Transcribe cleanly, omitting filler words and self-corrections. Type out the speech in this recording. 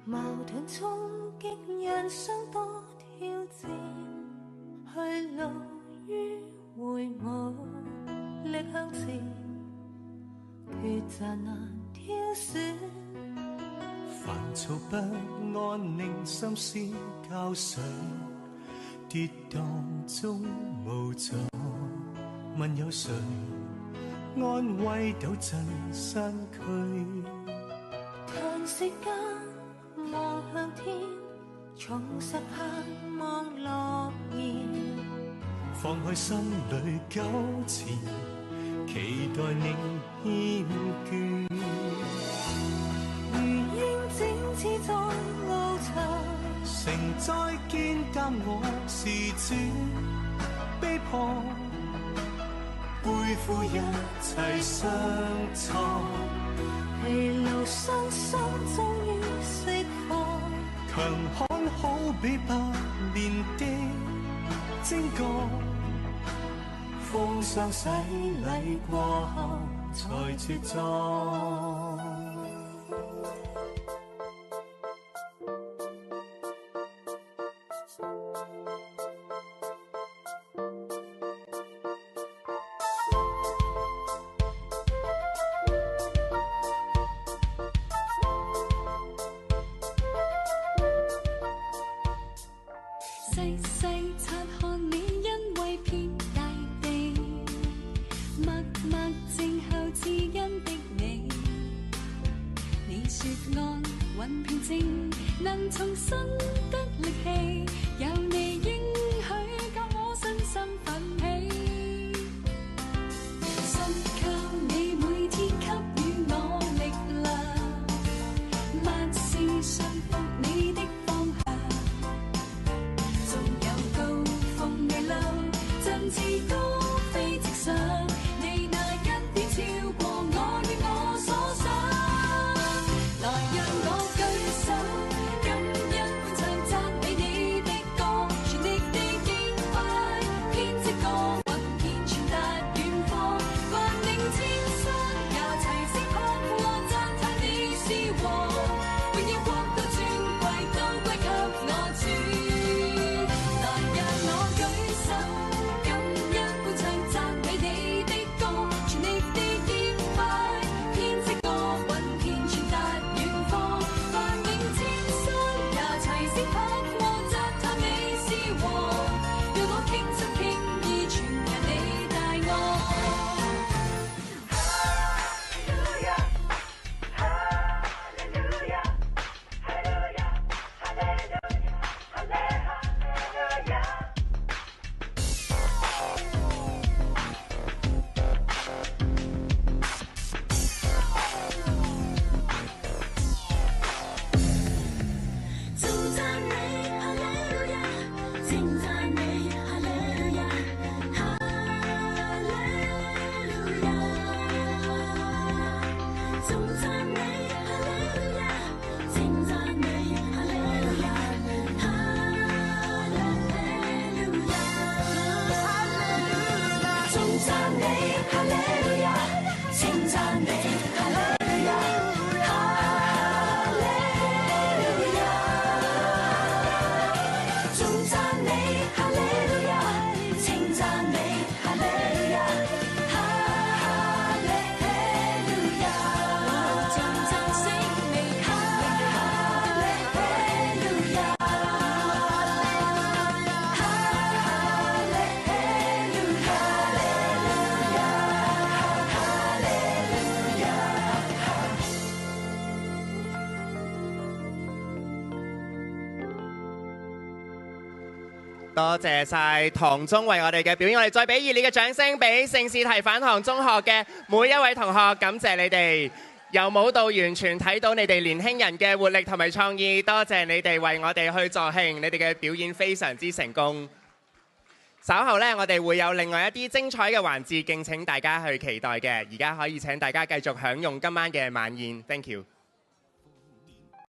矛盾衝擊人生多挑戰，去路於回望，力向前，抉擇難挑選。煩躁不安令心思交上，跌宕中無助，問有誰安慰糾正身軀？長時間望向天，重拾盼望諾言，放開心裏糾纏，期待你厭倦。如鷹展翅在翱翔，承載肩擔我自尊，悲破背負一切傷創，疲勞身心終於釋放。強悍好比百年的精鋼，風霜洗禮過後才茁壯。細細察看你，因為遍大地，默默靜候知恩的你。你說安穩平靜，能重新得力氣，有你應許教我身心奮起。信靠你每天給予我力量，萬事信服你的方向。振翅高飛直上，你那恩典超過我與我所想。來讓我舉手，感恩歡唱讚美你的歌，全力地敬拜，編織歌雲片傳達遠方，萬嶺千山也齊聲拍和讚歎你是王，榮耀國度尊貴都歸給我主。來讓我舉手，多謝晒堂中為我哋嘅表演，我哋再俾熱烈嘅掌聲俾聖士提反堂中學嘅每一位同學，感謝你哋由舞蹈完全睇到你哋年輕人嘅活力同埋創意，多謝你哋為我哋去助興，你哋嘅表演非常之成功。稍後呢，我哋會有另外一啲精彩嘅環節，敬請大家去期待嘅。而家可以請大家繼續享用今晚嘅晚宴。Thank you。